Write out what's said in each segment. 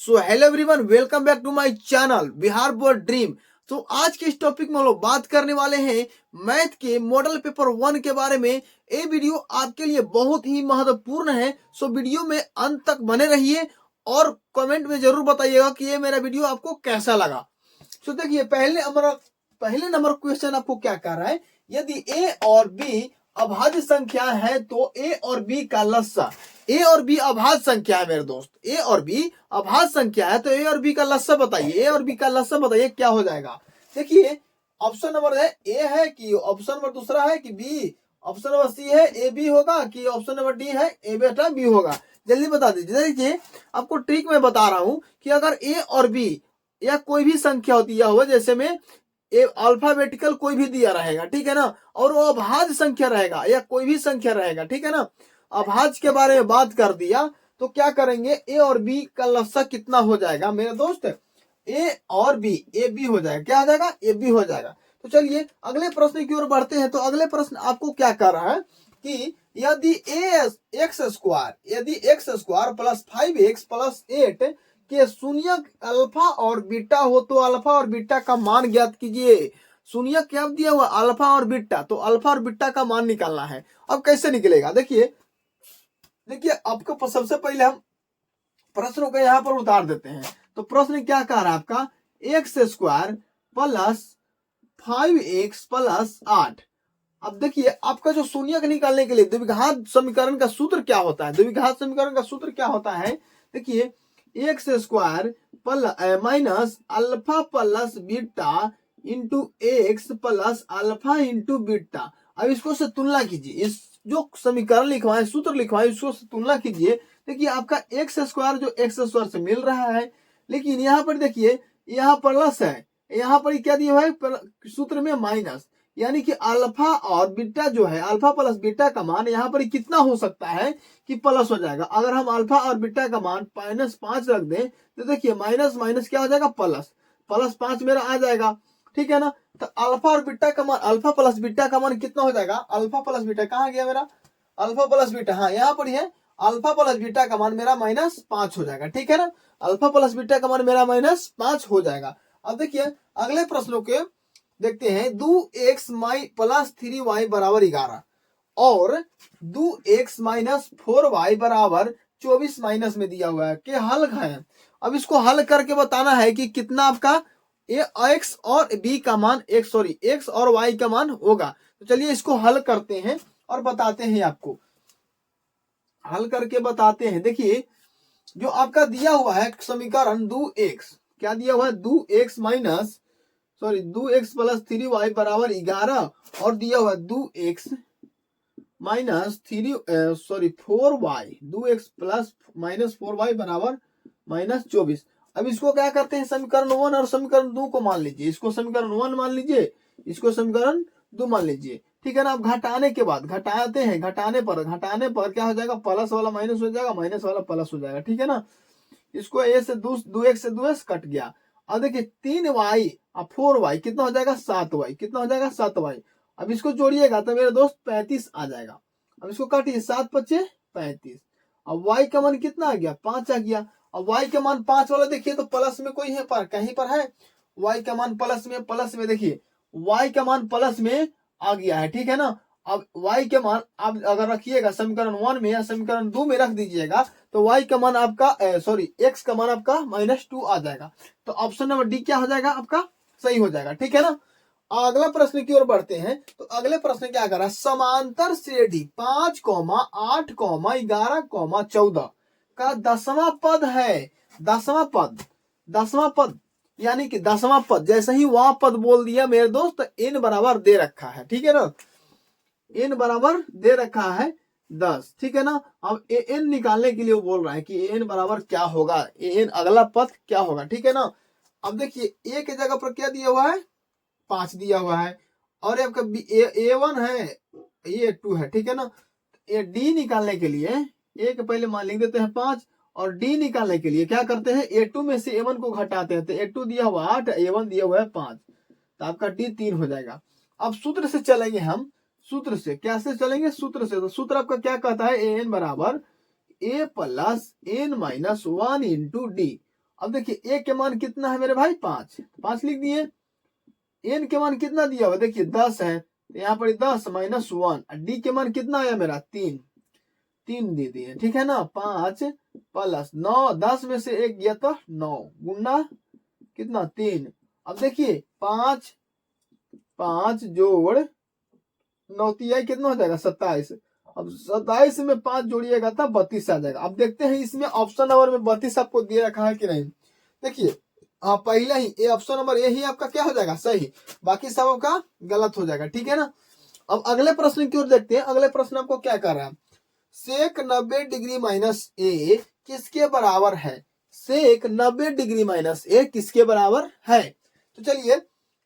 So hello everyone, welcome back to my channel Bihar board dream. तो आज के इस टॉपिक में हम लोग बात करने वाले हैं मैथ के मॉडल पेपर 1 के बारे में। ये वीडियो आपके लिए बहुत ही महत्वपूर्ण है। सो वीडियो में अंत तक बने रहिए और कमेंट में जरूर बताइएगा कि ये मेरा वीडियो आपको कैसा लगा। सो देखिए, पहले नंबर क्वेश्चन आपको क्या कह रहा है, यदि ए और बी अभाज्य संख्या है तो ए और बी का लस्सा। ए और बी अभाज्य संख्या है मेरे दोस्त, ए और बी अभाज्य संख्या है तो ए और बी का लस्सा बताइए। ए और बी का लस्सा बताइए क्या हो जाएगा। देखिए, ऑप्शन नंबर है ए है कि ऑप्शन नंबर दूसरा है कि बी, ऑप्शन नंबर सी है ए बी होगा कि ऑप्शन नंबर डी है ए बेटा बी होगा। जल्दी बता दीजिए। देखिए, आपको ट्रिक में बता रहा हूं कि अगर ए और बी या कोई भी संख्या होती है, जैसे में अल्फाबेटिकल कोई भी दिया रहेगा, ठीक है ना, और वो अभाज्य संख्या रहेगा या कोई भी संख्या रहेगा, ठीक है ना, अभाज्य के बारे में बात कर दिया तो क्या करेंगे, ए और बी का लस्सा कितना हो जाएगा मेरे दोस्त, ए और बी, ए बी हो जाएगा। क्या हो जाएगा, ए बी हो जाएगा। तो चलिए अगले प्रश्न की ओर बढ़ते हैं। तो अगले प्रश्न आपको क्या कर रहा है कि यदि x square plus 5x plus 8 के शून्यक अल्फा और बीटा हो तो अल्फा और बीटा का मान ज्ञात कीजिए। शून्यक क्या दिया हुआ, अल्फा और बीटा, तो अल्फा और बीटा का मान निकालना है। अब कैसे निकलेगा, देखिए आपको सबसे पहले हम प्रश्नों को यहाँ पर उतार देते हैं। तो प्रश्न क्या कह रहा है आपका, x square plus 5x plus 8। अब देखिए, आपका जो शून्यक निकालने के लिए द्विघात समीकरण का सूत्र क्या होता है, द्विघात समीकरण का सूत्र क्या होता है, देखिए x square minus alpha plus beta into x plus alpha into beta. अब इसको से तुलना कीजिए, इस जो समीकरण लिखवाए, सूत्र लिखवाए, इसको से तुलना कीजिए। देखिए आपका एक्स स्क्वायर जो एक्स स्क्वायर से मिल रहा है, लेकिन यहाँ पर देखिए यहाँ प्लस है, यहाँ पर क्या दिया है सूत्र में माइनस, यानी कि अल्फा और बीटा जो है, अल्फा प्लस बीटा का मान यहाँ पर कितना हो सकता है कि प्लस हो जाएगा। अगर हम अल्फा और बीटा का मान -5 रख दें तो देखिए माइनस माइनस क्या हो जाएगा, प्लस, प्लस 5 मेरा आ जाएगा, ठीक है ना। तो अल्फा और बीटा का मान, अल्फा प्लस बीटा का मान कितना हो जाएगा, अल्फा प्लस बीटा कहाँ गया मेरा, अल्फा प्लस बीटा, हाँ यहाँ पर है, अल्फा प्लस बीटा का मान मेरा -5 हो जाएगा, ठीक है ना। अल्फा प्लस बीटा का मान मेरा -5 हो जाएगा। अब देखिए अगले प्रश्नों के देखते हैं। 2x प्लस 3y बराबर 11 और 2x माइनस 4y बराबर 24 माइनस में दिया हुआ है कि हल है। अब इसको हल करके बताना है कि कितना आपका एक्स और बी का मान, एक्स और वाई का मान होगा। तो चलिए इसको हल करते हैं और बताते हैं, आपको हल करके बताते हैं। देखिए जो आपका दिया हुआ है समीकरण 2x, क्या दिया हुआ है, 2x प्लस 3y बराबर 11 और दिया हुआ 2x minus 4y, 2x plus minus 4y बराबर -24। अब इसको क्या करते हैं, समीकरण 1 और समीकरण 2 को मान लीजिए। इसको समीकरण 1 मान लीजिए, इसको समीकरण 2 मान लीजिए, ठीक है ना। अब घटाने के बाद घटाते हैं, घटाने पर क्या हो जाएगा, प्लस वाला माइनस हो जाएगा, माइनस वाला प्लस हो जाएगा, ठीक है ना। इसको ए से 2x से 2x कट गया। अब देखिए 3y और 4y कितना हो जाएगा, 7y, कितना हो जाएगा, 7y। अब इसको जोड़िएगा तो मेरे दोस्त 35 आ जाएगा। अब इसको काटिए, 7 पचे 35। अब y का मान कितना आ गया, 5 आ गया। अब y का मान 5 वाला देखिए तो प्लस में कोई है, पर कहीं पर है y का मान प्लस में देखिए y का मान प्लस में आ गया है, ठीक है ना। अब y के मान आप अगर रखिएगा समीकरण 1 में या समीकरण 2 में रख दीजिएगा तो y का मान आपका x का मान आपका -2 आ जाएगा। तो ऑप्शन नंबर डी क्या हो जाएगा आपका, सही हो जाएगा, ठीक है ना। अगला प्रश्न की ओर बढ़ते हैं। तो अगले प्रश्न क्या कर रहा है, समांतर श्रेणी 5, 8, 11, 14 का 10वां पद है। 10वां पद यानी कि 10वां पद, जैसे ही वह पद बोल दिया मेरे दोस्त, n बराबर दे रखा है, ठीक है ना, n बराबर दे रखा है 10, ठीक है ना। अब an निकालने के लिए वो बोल रहा है कि an बराबर क्या होगा, an अगला पद क्या होगा, ठीक है ना। अब देखिए a के जगह पर क्या दिया हुआ है, 5 दिया हुआ है, और आपका a1 है, a2 है, ठीक है ना। d निकालने के लिए a के पहले मान लिख देते हैं 5, और d निकालने के लिए क्या करते हैं, a2 में से a1 को घटाते हैं। तो a2 दिया हुआ 8, a1 दिया हुआ है 5, तो आपका d 3 हो जाएगा। अब सूत्र से चलेंगे हम, सूत्र से कैसे चलेंगे, सूत्र से। तो सूत्र आपका क्या कहता है, an बराबर a plus n minus 1 into D. अब देखिए a के मान कितना है मेरे भाई 5, 5 लिख दिए। n के मान कितना दिया हुआ देखिए 10 है, तो यहाँ पर 10 माइनस 1। डी के मान कितना आया मेरा 3, 3 दे दिए, ठीक है ना। 5 प्लस 9, 10 में से 1 गया तो 9 गुना कितना 3। अब देखिए 5 5 जोड़ 9 कितना हो जाएगा 27। अब 27 में 5 जोड़िएगा तब 32 आ जाएगा। अब देखते हैं इसमें ऑप्शन नंबर में 32 आपको दे रखा है कि नहीं। देखिए हाँ पहले ही ये ऑप्शन नंबर ए ही आपका क्या हो जाएगा सही, बाकी सब आपका गलत हो जाएगा, ठीक है ना। अब अगले प्रश्न की ओर देखते हैं। अगले प्रश्न आपको क्या कर रहा है, सेक 90 डिग्री माइनस ए किसके बराबर है। सेक 90 डिग्री माइनस ए किसके बराबर है। तो चलिए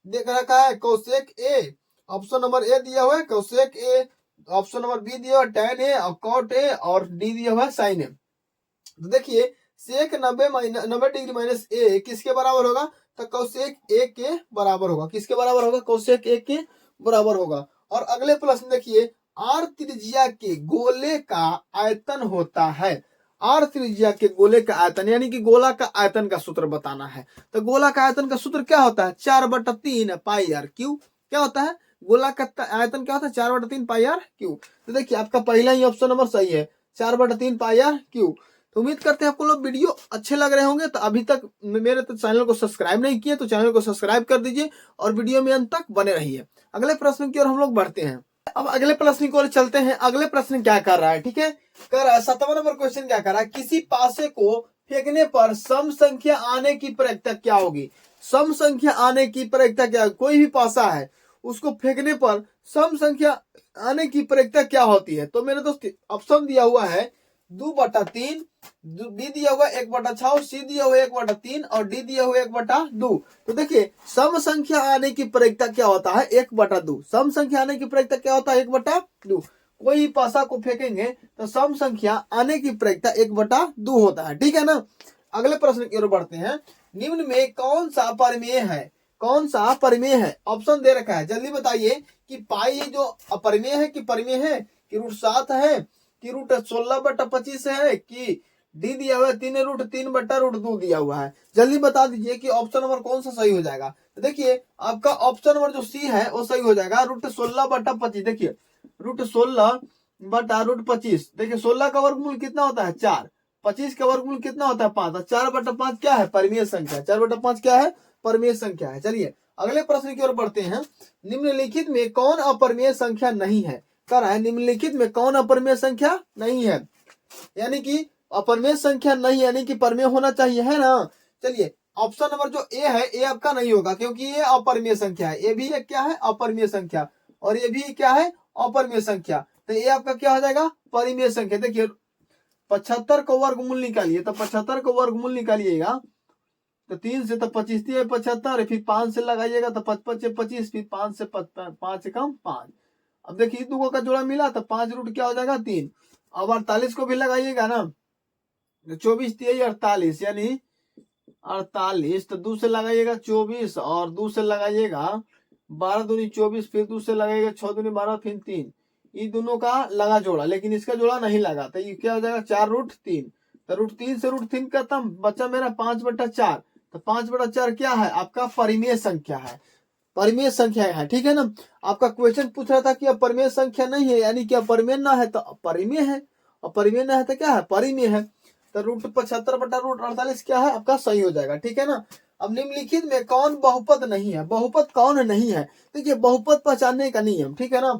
देख रखा है cosec A, option number A दिया हुआ है cosec A, option number B दिया हुआ है tan ए और cot ए और डी दिया हुआ है sin ए। तो देखिए सेक 90 डिग्री माइनस ए किसके बराबर होगा, तो कोसेक ए के बराबर होगा। किसके बराबर होगा, कोसेक ए के बराबर होगा। और अगले प्रश्न देखिए, आर त्रिज्या के गोले का आयतन होता है। आर त्रिज्या के गोले का आयतन यानी कि गोला का आयतन का सूत्र बताना है। तो गोला का आयतन का सूत्र क्या होता है 4/3 पाई आर क्यू। क्या होता है गोला का आयतन क्या होता है 4/3 पाई आर क्यू। तो देखिए आपका पहला ही ऑप्शन नंबर सही है 4/3 पाई आर क्यू। तो उम्मीद करते हैं आपको लोग वीडियो अच्छे लग रहे होंगे। तो अभी तक मेरे चैनल को सब्सक्राइब नहीं किए तो चैनल को सब्सक्राइब कर दीजिए और वीडियो में अंत तक बने रहिए। अगले प्रश्न की ओर हम लोग बढ़ते हैं। अब अगले प्रश्न की ओर चलते हैं। अगले प्रश्न क्या कर रहा है, ठीक है, कर रहा है 7वां नंबर क्वेश्चन क्या कर रहा है, किसी पासे को फेंकने पर सम संख्या आने की प्रयोक्ता क्या होगी। सम संख्या आने की प्रयोक्ता क्या, कोई भी पासा है उसको फेंकने पर सम संख्या आने की प्रयोक्ता क्या होती है। तो मेरे दोस्त ऑप्शन दिया हुआ है 2/3, बी दिया हुआ 1/6, सी दिया हुआ 1/3 और डी दिया हुआ 1/2। तो देखिए सम संख्या आने की प्रयोक्ता क्या होता है 1/2। सम संख्या आने की प्रयोक्ता क्या होता है 1/2। कोई पासा को फेंकेंगे तो सम संख्या आने की प्रयोक्ता 1/2 होता है, ठीक है ना। अगले प्रश्न की ओर बढ़ते हैं। निम्न में कौन सा परिमेय है, कौन सा परिमेय है। ऑप्शन दे रखा है, जल्दी बताइए कि पाई जो अपरिमेय है कि परिमेय है, कि √7 है, कि √16/25 है, कि डी दिया हुआ है 3√3/√2 दिया हुआ है। जल्दी बता दीजिए कि ऑप्शन नंबर कौन सा सही हो जाएगा। तो देखिए आपका ऑप्शन नंबर जो सी है वो सही हो जाएगा √16/25। देखिए √16/√25। देखिए 16 का वर्गमूल कितना होता है 4, 25 का वर्गमूल कितना होता है 5, 4/5 क्या है परिमेय संख्या, 4/5 क्या है परिमेय संख्या है। चलिए अगले प्रश्न की ओर बढ़ते हैं। निम्नलिखित में कौन अपरिमेय संख्या नहीं है। कर रहा है निम्नलिखित में कौन अपरिमेय संख्या नहीं है, यानी कि अपरिमेय संख्या नहीं यानी कि परिमेय होना चाहिए, है ना। चलिए ऑप्शन नंबर जो ए है ए आपका नहीं होगा क्योंकि ये अपरिमेय संख्या है। ए भी एक क्या है अपरिमेय संख्या और ये भी क्या है अपरिमेय संख्या। तो ये आपका क्या हो जाएगा परिमेय संख्या। देखिए 75 का वर्गमूल निकालिए, तो 75 का वर्गमूल निकालिएगा तो 3 से तो 25 75, फिर 5 से लगाइएगा तो 55 से 25, फिर 5 से 5 कम 5। अब देखिए दो का जोड़ा मिला तो 5 रूट क्या हो जाएगा 3। अब 48 को भी लगाइएगा ना, 24 3 48 यानी 48, तो 2 से लगाइएगा 24 और 2 से लगाइएगा 12 दूनी 24, फिर 2 से लगाइएगा 6 दूनी 12, फिर 3। ये दोनों का लगा जोड़ा लेकिन इसका जोड़ा नहीं लगा तो ये क्या हो जाएगा 4√3। तो √3 से √3 खत्म, बचा मेरा 5/4। तो 5/4 क्या है आपका परिमेय संख्या है, परिमेय संख्या है, ठीक है ना। आपका क्वेश्चन पूछ रहा था कि अपरिमेय संख्या नहीं है यानी कि अपरिमेय ना है तो अपरिमेय है, अपरिमेय ना है तो क्या है परिमेय है। तो √75/√48 क्या है आपका सही हो जाएगा, ठीक है ना। अब निम्नलिखित में कौन बहुपद नहीं है, बहुपद कौन नहीं है। देखिए बहुपद पहचानने का नियम, ठीक है ना।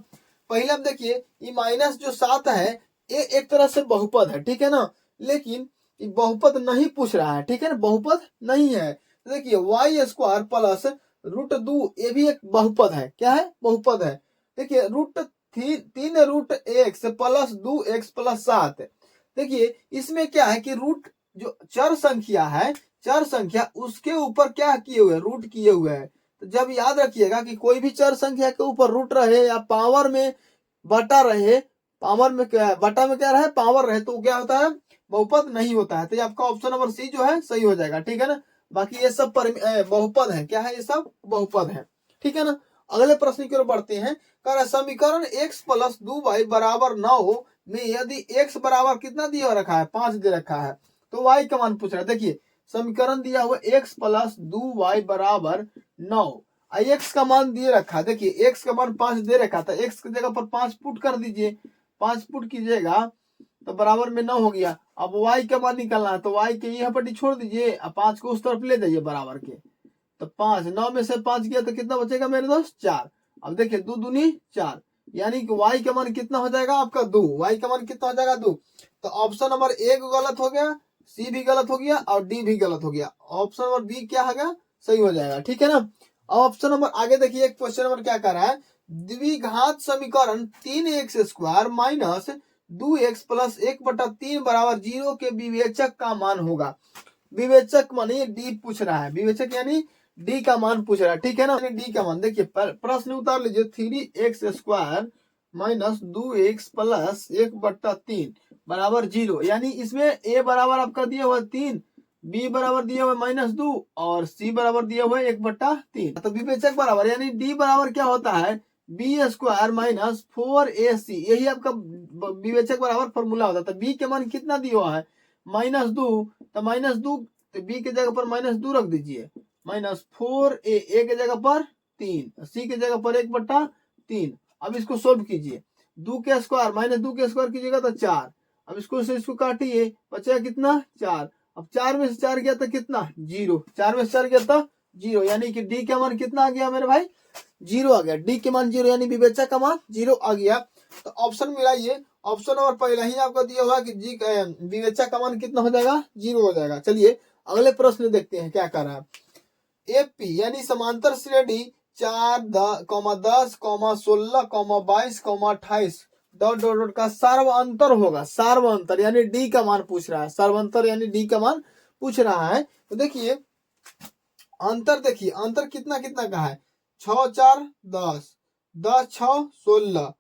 पहले हम देखिए ये माइनस जो 7 है ये एक तरह से बहुपद है, ठीक है ना, लेकिन ये बहुपद नहीं पूछ रहा है, ठीक है ना, बहुपद नहीं है। तो देखिए y² प्लस √2 ये भी एक बहुपद है, क्या है बहुपद है। देखिए √3 प्लस 2x प्लस 7। देखिए इसमें क्या है कि रूट जो चर संख्या है, चर संख्या उसके ऊपर क्या किए हुए रूट किए हुए हैं। तो जब याद रखिएगा कि कोई भी चर संख्या के ऊपर रूट रहे या पावर में बटा रहे, पावर में क्या बटा में क्या रहे पावर रहे तो क्या होता है बहुपद नहीं होता है। तो आपका ऑप्शन नंबर सी जो है सही हो जाएगा, ठीक है ना। बाकी ये सब बहुपद है, क्या है ये सब बहुपद है, ठीक है ना। अगले प्रश्न की ओर बढ़ते हैं। कर समीकरण x प्लस 2y बराबर 9 में यदि x बराबर कितना दिया रखा है 5 दे रखा है तो y का मान पूछ रहा है। देखिए समीकरण दिया हुआ x प्लस 2y बराबर 9। x का मान दिए रखा, देखिए x का मान 5 दे रखा था, x की जगह पर 5 पुट कर दीजिए, 5 पुट कीजिएगा तो बराबर में 9 हो गया। अब y का मान निकालना है तो y के यहाँ पर छोड़ दीजिए, अब 5 को उस तरफ ले जाइए बराबर के, तो 5 9 में से 5 गया तो कितना बचेगा मेरे दोस्त 4। अब देखिए 2 दूनी 4, यानी कि y का मान कितना हो जाएगा आपका 2, y का मान कितना हो जाएगा 2। तो ऑप्शन नंबर ए गलत हो गया, सी भी गलत हो गया और डी भी गलत हो गया। ऑप्शन नंबर बी क्या हो गया, सही हो जाएगा, ठीक है ना। अब ऑप्शन नंबर आगे देखिए, क्वेश्चन नंबर क्या कर रहा है, द्विघात समीकरण 3x² माइनस 2x प्लस 1/3 बराबर 0 के विवेचक का मान होगा। विवेचक मानी डी पूछ रहा है, विवेचक यानी डी का मान पूछ रहा है, ठीक है ना। डी का मान देखिए प्रश्न उतार लीजिए, 3x² माइनस 2x प्लस 1/3 बराबर 0, यानी इसमें a बराबर आपका दिया हुआ 3, b बराबर दिया हुआ -2 और c बराबर दिया हुआ 1/3। तो विवेचक बराबर यानी d बराबर क्या होता है b² माइनस 4ac, यही आपका विवेचक बराबर फॉर्मूला होता है। तो b के मान कितना दिया हुआ है -2, तो -2 तो b के जगह पर -2 रख दीजिए, -4a, a के जगह पर 3, c के जगह पर 1/3। अब इसको सोल्व कीजिए, 2 के स्क्वायर -2 के स्क्वायर कीजिएगा तो 4, अब इसको से इसको काटिए, बचेगा कितना 4। अब 4 में से 4 गया तो कितना 0, 4 में से 4 गया तो 0, यानी कि डी का मान कितना आ गया मेरे भाई 0 आ गया, डी के मान 0 यानी विवेचक का मान 0 आ गया। तो ऑप्शन मिलाइए, ऑप्शन नंबर पहला ही आपको दिया हुआ कि जी विवेचक का मान कितना हो जाएगा 0 हो जाएगा। चलिए अगले प्रश्न देखते हैं क्या कर रहा है। एपी यानी समांतर श्रेणी 4, 10, 16, 22, 28 डॉट डॉट डॉट का सर्वांतर होगा, सर्वांतर यानी डी का मान पूछ रहा है, सर्वांतर यानी डी का मान पूछ रहा है। तो देखिए अंतर, देखिए अंतर कितना कितना का है, 6 4 10, 10 6 16,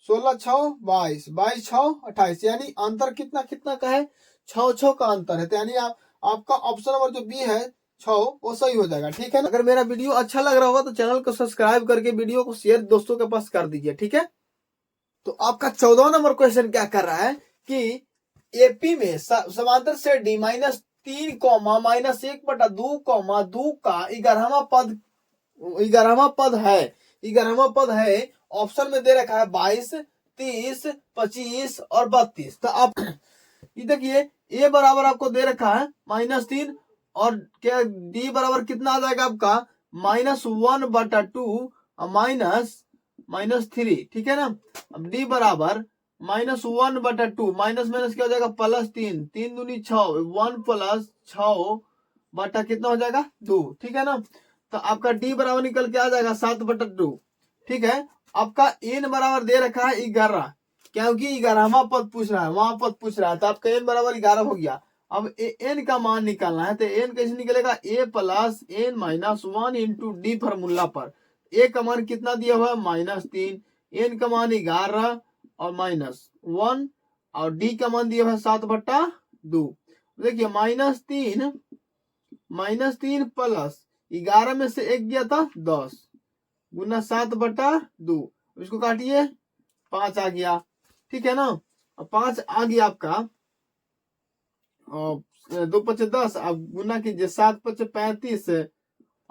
16 6 22, 22 6 28, यानी अंतर कितना कितना का है 6 6 का अंतर है। तो यानी आपका ऑप्शन नंबर जो बी है 6 वो सही हो जाएगा, ठीक है ना। अगर मेरा वीडियो अच्छा लग रहा होगा तो चैनल को सब्सक्राइब करके वीडियो को शेयर दोस्तों के पास कर दीजिए, ठीक है। तो आपका 14 नंबर क्वेश्चन क्या कर रहा है कि एपी में समांतर से डी -3, -1/2, 2 का 11वां पद है। ऑप्शन में दे रखा है 22, 30, 25 और 32। तो आप ये देखिए ए बराबर आपको दे रखा है -3 और क्या डी बराबर कितना आ जाएगा आपका -1/2 -3, ठीक है ना। अब डी बराबर -1/2, माइनस माइनस क्या हो जाएगा +3, 3 दूनी 6, 1 + 6 बटा कितना हो जाएगा 2, ठीक है ना। तो आपका डी बराबर निकल के आ जाएगा 7/2, ठीक है। आपका एन बराबर दे रखा है 11, क्योंकि 11वां पद पूछ रहा है, वहां पद पूछ रहा है, तो आपका एन बराबर 11 हो गया। अब एन का मान निकालना है, तो एन कैसे निकलेगा a + n - 1 into D formula पर। ए का मान कितना दिया हुआ है -3, एन का मान 11 और -1 और डी का मान दिया हुआ है 7/2। देखिए -3 प्लस 11 में से 1 गया था 10 गुना 7/2, इसको काटिए 5 आ गया, ठीक है ना। 5 आ गया आपका, 2 × 5 = 10, अब गुना कीजिए 7 × 5 = 35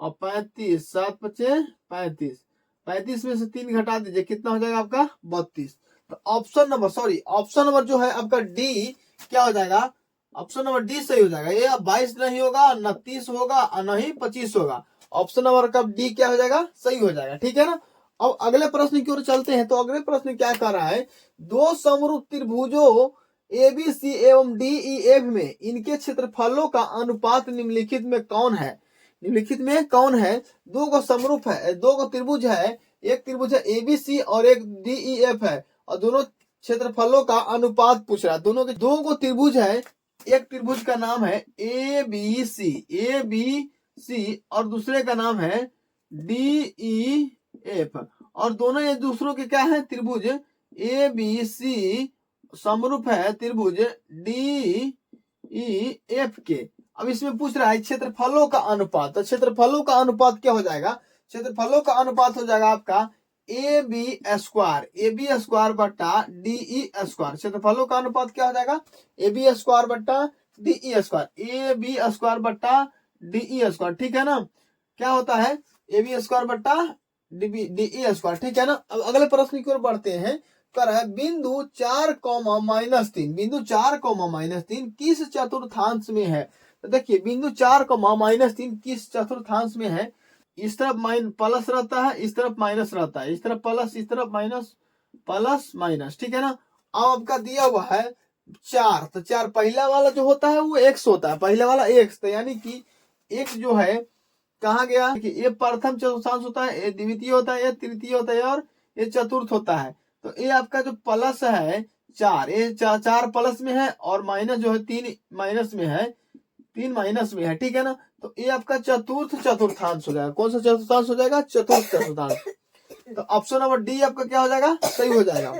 और 35, 7 × 5 = 35, 35 में से 3 घटा दीजिए, कितना हो जाएगा आपका 32। तो ऑप्शन नंबर जो है आपका डी क्या हो जाएगा, ऑप्शन नंबर डी सही हो जाएगा। ये 22 नहीं होगा, न 30 होगा और न ही 25 होगा। ऑप्शन नंबर का डी क्या हो जाएगा, सही हो जाएगा, ठीक है ना। अब अगले प्रश्न की ओर चलते हैं। तो अगले प्रश्न क्या कर रहा है, दो समरूप त्रिभुजों ABC एवं DEF में इनके क्षेत्रफलों का अनुपात निम्नलिखित में कौन है। निम्नलिखित में कौन है, दो को समरूप है, दो को त्रिभुज है, एक त्रिभुज है ABC और एक DEF है और दोनों क्षेत्रफलों का अनुपात पूछ रहा है। दोनों के दो को त्रिभुज है, एक त्रिभुज का नाम है ABC और दूसरे का नाम है DEF और दोनों एक दूसरों के क्या है त्रिभुज ABC समरूप है त्रिभुज DEF के। अब इसमें पूछ रहा है क्षेत्रफलों का अनुपात। तो क्षेत्रफलों का अनुपात क्या हो जाएगा, क्षेत्रफलों का अनुपात हो जाएगा आपका AB² बटा DE²। क्षेत्रफलों का अनुपात क्या हो जाएगा AB² बटा D square, A B square बट्टा डी स्क्वायर, ठीक है ना। क्या होता है, ए बी स्क्वायर बट्टा डी स्क्वायर, ठीक है ना। अब अगले प्रश्न की ओर बढ़ते हैं। कर है बिंदु 4, बिंदु 4, किस चतुर्थांश में है। तो देखिए बिंदु 4, किस चतुर्थांश में है। इस तरफ प्लस रहता है, इस तरफ माइनस रहता है, इस तरफ प्लस, इस तरफ माइनस, प्लस माइनस, ठीक है ना। अब आपका दिया हुआ है 4, तो 4 पहला वाला जो होता है वो एक्स होता है, पहला वाला एक्स, तो यानी कि एक्स जो है कहा गया कि ये प्रथम चतुर्थांश होता है, ये द्वितीय होता है, ये तृतीय होता है और ये चतुर्थ होता है। तो ये आपका जो प्लस है 4, ये 4 प्लस में है और माइनस जो है 3 माइनस में है, 3 माइनस में है, ठीक है ना। तो ये आपका चतुर्थ चतुर्थांश हो जाएगा। कौन सा चतुर्थांश हो जाएगा, चतुर्थ चतुर्थांश। तो ऑप्शन नंबर डी आपका क्या हो जाएगा, सही हो जाएगा।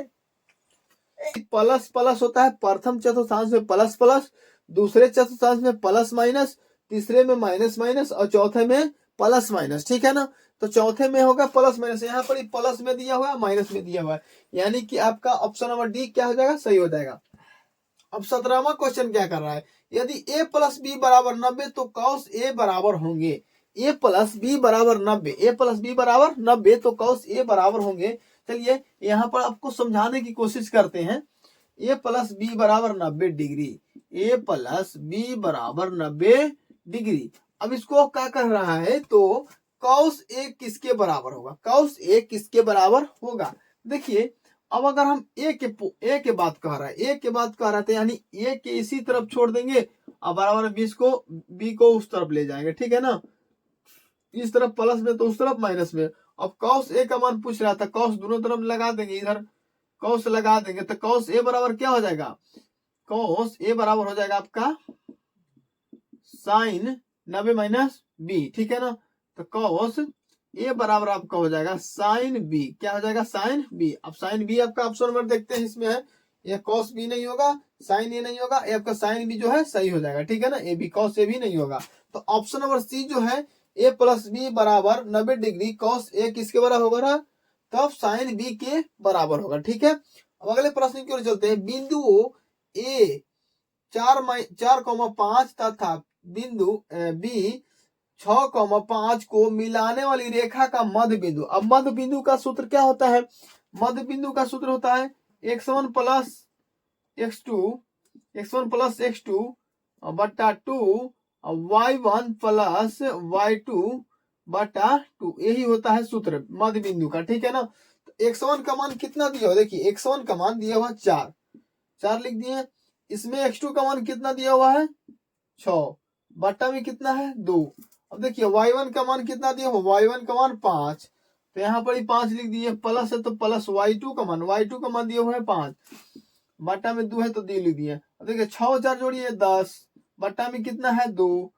प्लस प्लस होता है, प्रथम चतुर्थांश में प्लस प्लस, दूसरे चतुर्थांश में प्लस माइनस, तीसरे में माइनस माइनस और चौथे में प्लस माइनस, ठीक है ना। तो चौथे में होगा प्लस माइनस, यहाँ पर प्लस में दिया हुआ है, माइनस में दिया हुआ है, यानी कि आपका ऑप्शन नंबर डी क्या हो जाएगा, सही हो जाएगा। अब 17वां क्वेश्चन क्या कर रहा है, यदि a प्लस बी बराबर 90 तो कॉस a बराबर होंगे। a प्लस बी बराबर 90, a प्लस बी बराबर 90 तो कॉस a बराबर होंगे। चलिए यहाँ पर आपको समझाने की कोशिश करते हैं। a प्लस बी बराबर 90 डिग्री, a प्लस बी बराबर 90 डिग्री। अब इसको क्या कर रहा है, तो कॉस a किसके बराबर होगा, कॉस a किसके बराबर होगा। देखिए अब अगर हम ए के बात कह रहा है, ए के बात कह रहा है, यानी ए के इसी तरफ छोड़ देंगे और बराबर बी को उस तरफ ले जाएंगे, ठीक है ना। इस तरफ प्लस में तो उस तरफ माइनस में। अब कॉस ए का मान पूछ रहा था, कॉस दोनों तरफ लगा देंगे, इधर कॉस लगा देंगे तो कॉस ए बराबर क्या हो जाएगा, कॉस ए बराबर हो जाएगा आपका साइन 90 माइनस बी, ठीक है ना। तो कॉस ए बराबर आपका हो जाएगा साइन बी, क्या हो जाएगा, साइन बी। अब साइन बी आपका ऑप्शन नंबर देखते हैं, इसमें है ये कॉस बी नहीं होगा, साइन ए नहीं होगा, ये आपका साइन बी जो है सही हो जाएगा, ठीक है ना। ए बी कॉस ए भी नहीं होगा। तो ऑप्शन नंबर सी जो है ए प्लस बी बराबर 90 डिग्री, कॉस ए किसके बराबर होगा, तब साइन बी के बराबर होगा, ठीक है। अब अगले प्रश्न की ओर चलते हैं। बिंदु ए 4,5 तथा बिंदु बी 6,5 को मिलाने वाली रेखा का मध्य बिंदु। अब मध्य बिंदु का सूत्र क्या होता है, मध्य बिंदु का सूत्र होता है x1 प्लस x2 बट्टा 2 y1 प्लस y2 बट्टा 2, यही होता है सूत्र मध्य बिंदु का, ठीक है ना। तो x1 का मान कितना दिया हुआ, देखिए x1 का मान दिया हुआ 4 लिख दिए। इसमें x2 का मान कितना दिया हुआ है 6, बट्टा में कितना है 2। अब देखिए y1 का मान कितना दिया हो, y1 का मान 5, तो यहाँ पर ही 5 लिख दिए, प्लस है तो प्लस y2 का मान दिया हुआ है 5, बट्टा में 2 है तो 2 लिख दिए। अब देखिए 6 4 जोड़िए 10, बट्टा में कितना है 2,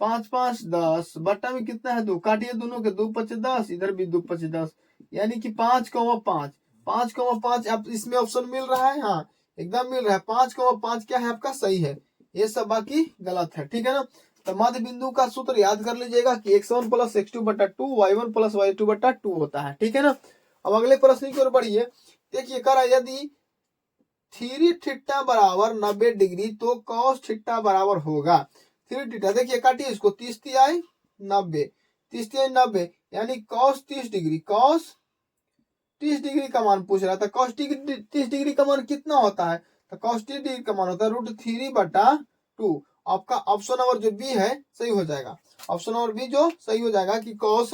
5 5 10, बट्टा में कितना है 2, काटिए दोनों के, 2 5 10, इधर भी 2 5 10, यानी कि 5,5 आप इसमें ऑप्शन मिल रहा है, हाँ एकदम मिल रहा है, 5,5 क्या है आपका सही है, ये सब बाकी गलत है, ठीक है ना। तो मध्य बिंदु का सूत्र याद कर लीजिएगा कि x1 प्लस x2 बट्टा 2 y1 प्लस y2 बट्टा 2 होता है, ठीक है ना। अब अगले प्रश्न की ओर बढ़िए। देखिए करा यदि थीरी थीटा बराबर 90 डिग्री तो कॉस थीटा बराबर होगा थीरी थीटा। देखिए काटिए इसको, 30 तिहाई 90, 30 तिहाई 90, यानी कॉस 30 डिग्री, कॉस 30 डिग्री का मान पूछ रहा था। कॉस 30 डिग्री का मान कितना होता है, तो कॉस 30 डिग्री का मान होता है √3 बटा 2। आपका ऑप्शन नंबर जो बी है सही हो जाएगा, ऑप्शन नंबर बी जो सही हो जाएगा कि कॉस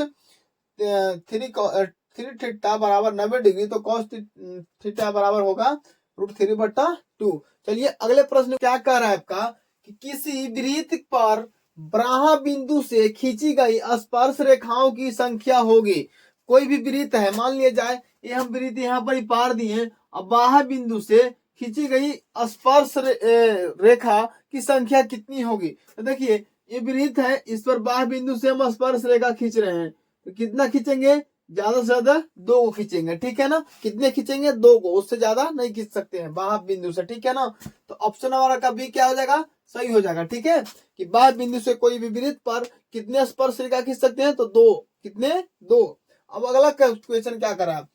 3 थीटा बराबर 90 डिग्री, तो कॉस थीटा बराबर होगा √3 बटा 2। चलिए अगले प्रश्न क्या कह रहा है आपका कि किसी वृत्त पर ब्राहा बिंदु से खींची गई स्पर्श रेखाओं की संख्या होगी। कोई भी वृत्त है, मान लिया जाए ये हम वृत्त यहाँ पर ही पार दिए, अब बाह्य बिंदु से खींची गई स्पर्श रेखा की संख्या कितनी होगी। तो देखिए ये वृत्त है, इस पर बाह्य बिंदु से हम स्पर्श रेखा खींच रहे हैं, तो कितना खींचेंगे, ज्यादा से ज्यादा 2 को खींचेंगे, ठीक है ना। कितने खींचेंगे, 2 को, उससे ज्यादा नहीं खींच सकते हैं बाह्य बिंदु से, ठीक है ना। तो ऑप्शन हमारा का बी क्या हो जाएगा, सही हो जाएगा, ठीक है। कि बाह्य बिंदु से कोई भी वृत्त पर कितने स्पर्श रेखा खींच सकते हैं, तो 2, कितने 2। अब अगला क्वेश्चन क्या करा,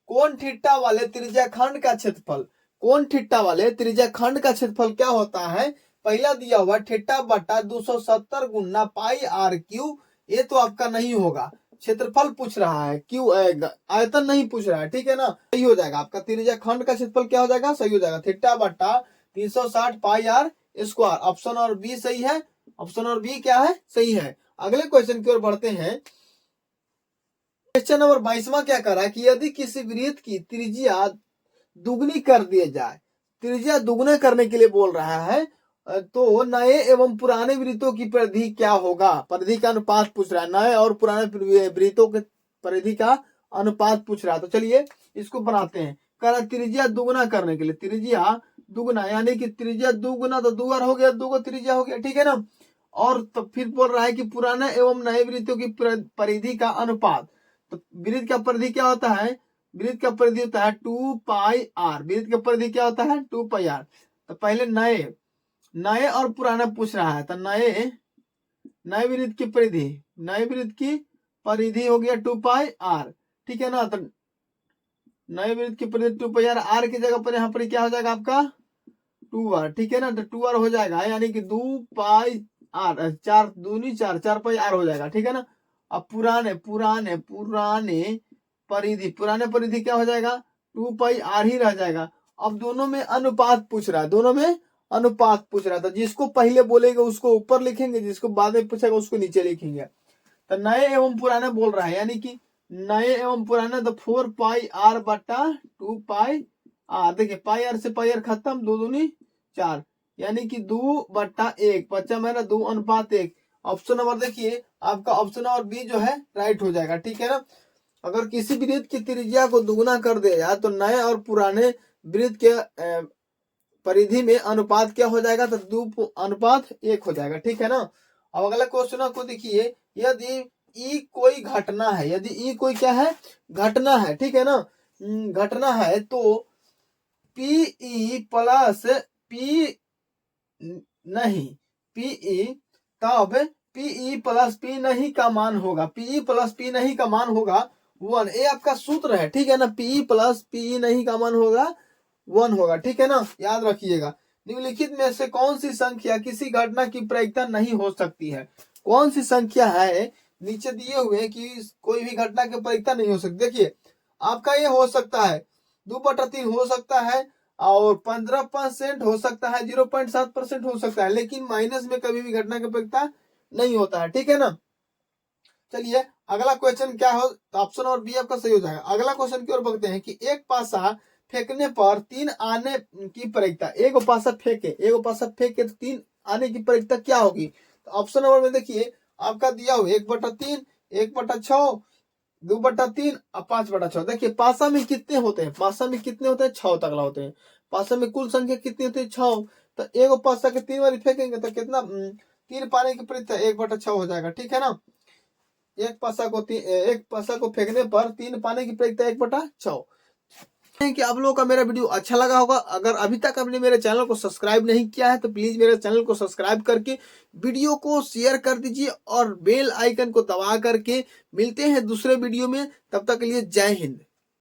कोण थीटा वाले त्रिज्याखंड का क्षेत्रफल, कोण थीटा वाले त्रिज्याखंड का क्षेत्रफल क्या होता है, पहला दिया हुआ थीटा बटा 270 गुना पाई आर क्यू, ये तो आपका नहीं होगा। क्षेत्रफल पूछ रहा है, क्यू आयतन नहीं पूछ रहा है, ठीक है ना। सही हो जाएगा आपका त्रिज्या खंड का क्षेत्रफल क्या हो जाएगा, सही हो जाएगा थीटा बटा 360 पाई आर स्क्वायर। ऑप्शन और बी सही है, ऑप्शन और बी क्या है, सही है। अगले क्वेश्चन की ओर बढ़ते हैं। क्वेश्चन नंबर 22वां क्या कर रहा है कि यदि किसी वृत्त की त्रिज्या दुगनी कर दिया जाए, त्रिज्या दुगना करने के लिए बोल रहा है, तो नए एवं पुराने वृत्तों की परिधि क्या होगा। परिधि का अनुपात पूछ रहा है, नए और पुराने वृत्तों के परिधि का अनुपात पूछ रहा है। तो चलिए इसको बनाते हैं। कह रहा है त्रिज्या दुगना करने के लिए, त्रिज्या दुगना यानी कि त्रिज्या दुगना तो दुगुना हो गया, दुगो त्रिज्या हो गया, ठीक है ना। और तो फिर बोल रहा है कि पुराने एवं नए वृत्तों की परिधि का अनुपात। तो वृत्त का परिधि क्या होता है, वृत्त का परिधि होता है 2 पाई आर। वृत्त का परिधि क्या होता है 2 पाई आर। तो पहले नए और पुराना पूछ रहा है, तो नए वृत्त की परिधि, नए वृत्त की परिधि हो गया 2 पाई आर, ठीक है ना। तो नए वृत्त की परिधि 2 पाई आर, आर की जगह पर यहाँ पर क्या हो जाएगा आपका 2 आर, ठीक है ना। तो 2 आर हो जाएगा, यानी कि 2 पाई आर, 4 दूनी 4, 4 पाई आर हो जाएगा, ठीक है ना। अब पुराने परिधि क्या हो जाएगा 2 पाई आर ही रह जाएगा। अब दोनों में अनुपात पूछ रहा है, दोनों में अनुपात पूछ रहा था। जिसको पहले बोलेगा उसको ऊपर लिखेंगे, जिसको बाद में पूछेगा उसको नीचे लिखेंगे। तो नए एवं पुराने बोल रहा है, यानी कि नए एवं पुराने, तो 4 पाई आर बटा 2 पाई आर। देखिए पाई आर से पाई आर खत्म, 2 दूनी 4, यानी कि 2 बटा 1 बच्चा मेरा 2 अनुपात 1। ऑप्शन नंबर देखिए आपका ऑप्शन नंबर बी जो है राइट हो जाएगा, ठीक है ना। अगर किसी वृत्त की त्रिज्या को दुगुना कर दिया जाए तो नए और पुराने वृत्त के परिधि में अनुपात क्या हो जाएगा, तो 2 अनुपात 1 हो जाएगा, ठीक है ना। अब अगला क्वेश्चन को देखिए, यदि ई कोई घटना है, यदि ई कोई क्या है घटना है, ठीक है ना, घटना है, तो पीई प्लस पी नहीं, पीई तब पीई प्लस पी नहीं का मान होगा, पीई प्लस पी नहीं का मान होगा 1। ये आपका सूत्र है, ठीक है ना। पीई प्लस पी नहीं का मान होगा 1 होगा, ठीक है ना, याद रखिएगा। निम्नलिखित में से कौन सी संख्या किसी घटना की प्रायिकता नहीं हो सकती है। कौन सी संख्या है, नीचे दिए हुए कि कोई भी घटना की प्रायिकता नहीं हो सकती। देखिए आपका ये हो सकता है 2/3 हो सकता है, और 15% हो सकता है, 0.7% हो सकता है, लेकिन माइनस में कभी भी घटना की प्रायिकता नहीं होता है, ठीक है ना। चलिए अगला क्वेश्चन क्या हो, तो ऑप्शन और बी आपका सही हो जाएगा। अगला क्वेश्चन की ओर बढ़ते हैं कि एक पासा फेंकने पर 3 आने की प्रायिकता, एक पासा फेंके तो 3 आने की प्रायिकता क्या होगी। तो ऑप्शन नंबर में देखिए आपका दिया हुआ 1/3, 1/6, 2/3 और 5/6। देखिए पासा में कितने होते हैं, पासा में कितने होते हैं 6 तक होते हैं। पासा में कुल संख्या कितनी होती है 6। तो एक पासा के 3 बार फेंकेंगे तो कितना 3 पाने की प्रायिकता 1/6 हो जाएगा, ठीक है ना। एक पासा को फेंकने पर 3 पाने की प्रायिकता 1/6। कि आप लोगों का मेरा वीडियो अच्छा लगा होगा। अगर अभी तक आपने मेरे चैनल को सब्सक्राइब नहीं किया है तो प्लीज मेरे चैनल को सब्सक्राइब करके वीडियो को शेयर कर दीजिए और बेल आइकन को दबा करके मिलते हैं दूसरे वीडियो में। तब तक के लिए जय हिंद।